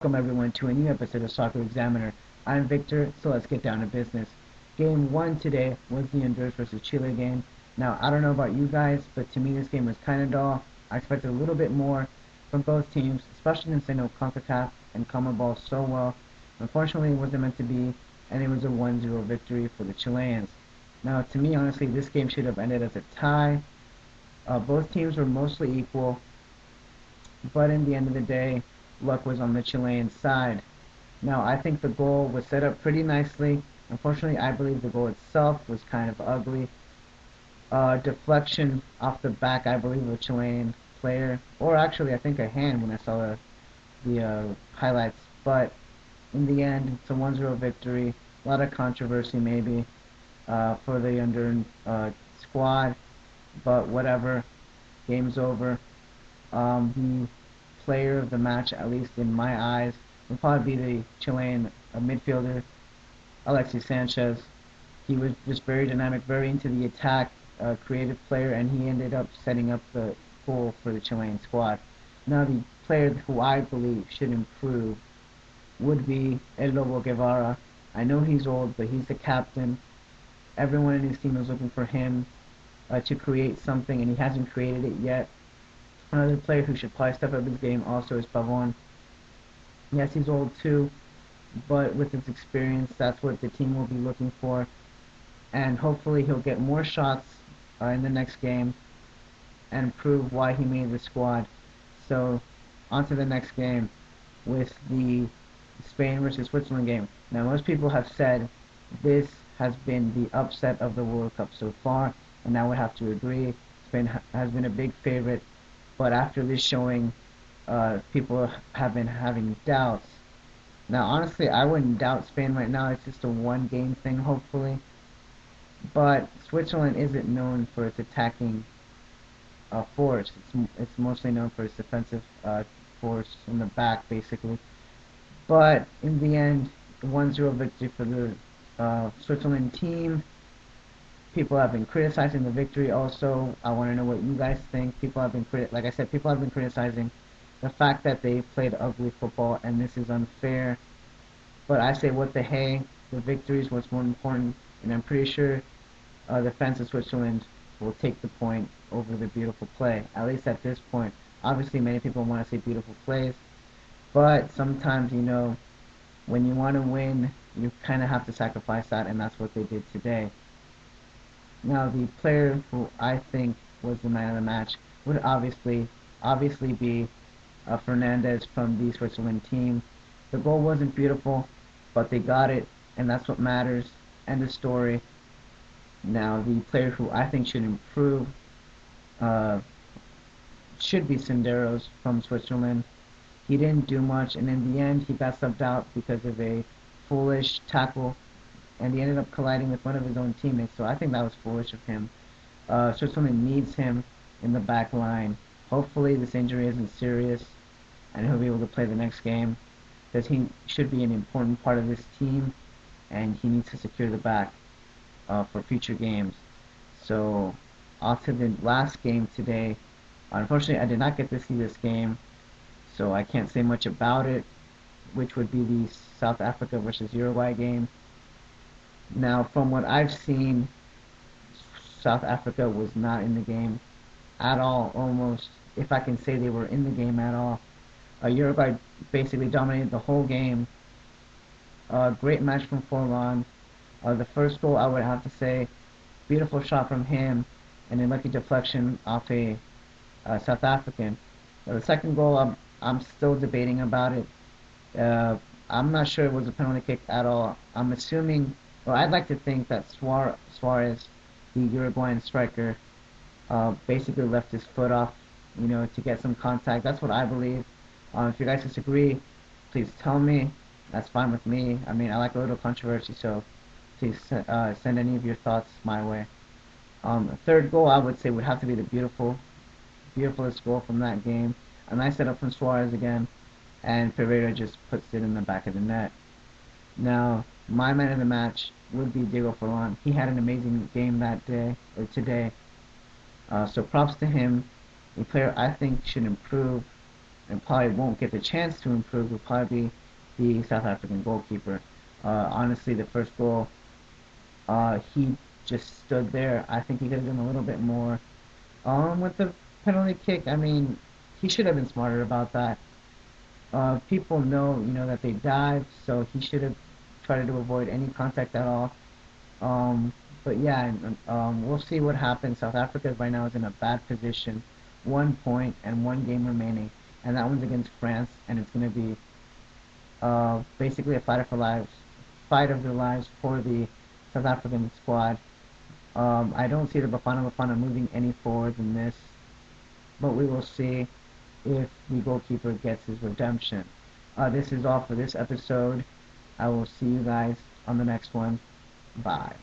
Welcome everyone to a new episode of Soccer Examiner. I'm Victor, so let's get down to business. Game 1 today was the Honduras versus Chile game. Now, I don't know about you guys, but to me this game was kind of dull. I expected a little bit more from both teams, especially since they know CONCACAF and CONMEBOL so well. Unfortunately, it wasn't meant to be, and it was a 1-0 victory for the Chileans. Now, to me, honestly, this game should have ended as a tie. Both teams were mostly equal, but in the end of the day, luck was on the Chilean side. Now, I think the goal was set up pretty nicely. Unfortunately, I believe the goal itself was kind of ugly. Deflection off the back, I believe, of a Chilean player, or actually, I think a hand when I saw the highlights. But in the end, it's a 1-0 victory. A lot of controversy, maybe, for the squad, but whatever. Game's over. The player of the match, at least in my eyes, will probably be the Chilean midfielder, Alexis Sanchez. He was just very dynamic, very into the attack, creative player, and he ended up setting up the goal for the Chilean squad. Now, the player who I believe should improve would be El Lobo Guevara. I know he's old, but he's the captain. Everyone in his team is looking for him to create something, and he hasn't created it yet. Another player who should probably step up his game also is Pavon. Yes, he's old too, but with his experience, that's what the team will be looking for. And hopefully he'll get more shots in the next game and prove why he made the squad. So, on to the next game with the Spain versus Switzerland game. Now, most people have said this has been the upset of the World Cup so far, and I would have to agree. Spain has been a big favorite, but after this showing, people have been having doubts. Now, honestly, I wouldn't doubt Spain right now. It's just a one-game thing, hopefully. But Switzerland isn't known for its attacking force. It's mostly known for its defensive force in the back, basically. But in the end, 1-0 victory for the Switzerland team. People have been criticizing the victory also. I want to know what you guys think. People have been like I said, people have been criticizing the fact that they played ugly football and this is unfair. But I say, what the hey? The victory is what's more important, and I'm pretty sure the fans of Switzerland will take the point over the beautiful play. At least at this point. Obviously, many people want to say beautiful plays, but sometimes, when you want to win, you kind of have to sacrifice that, and that's what they did today. Now, the player who I think was the man of the match would obviously be Fernandes from the Switzerland team. The goal wasn't beautiful, but they got it, and that's what matters. End of story. Now, the player who I think should improve uh, should be Senderos from Switzerland. He didn't do much, and in the end, he got subbed out because of a foolish tackle, and he ended up colliding with one of his own teammates. So I think that was foolish of him. Switzerland needs him in the back line. Hopefully, this injury isn't serious, and he'll be able to play the next game, because he should be an important part of this team, and he needs to secure the back for future games. So, off to the last game today. Unfortunately, I did not get to see this game, so I can't say much about it, which would be the South Africa versus Uruguay game. Now, from what I've seen, South Africa was not in the game at all, almost, if I can say they were in the game at all. Uruguay basically dominated the whole game. Great match from Forlan. The first goal, I would have to say, beautiful shot from him, and a lucky deflection off a South African. The second goal, I'm still debating about it. I'm not sure it was a penalty kick at all. I'm assuming, well, I'd like to think that Suarez, the Uruguayan striker, basically left his foot off, to get some contact. That's what I believe. If you guys disagree, please tell me. That's fine with me. I mean, I like a little controversy, so please send any of your thoughts my way. Third goal, I would say, would have to be the beautifulest goal from that game. A nice setup from Suarez again, and Pereira just puts it in the back of the net. Now, my man of the match would be Diego Forlan. He had an amazing game that day, or today. So props to him. A player I think should improve and probably won't get the chance to improve will probably be the South African goalkeeper. Honestly, the first goal, he just stood there. I think he could have done a little bit more. With the penalty kick, I mean, he should have been smarter about that. People know, that they dive, so he should have tried to avoid any contact at all. Um, but yeah, we'll see what happens. South Africa right now is in a bad position, 1 point and one game remaining, and that one's against France, and it's going to be basically a fight of their lives for the South African squad. I don't see the Bafana moving any forward than this, but we will see if the goalkeeper gets his redemption. This is all for this episode. I will see you guys on the next one. Bye.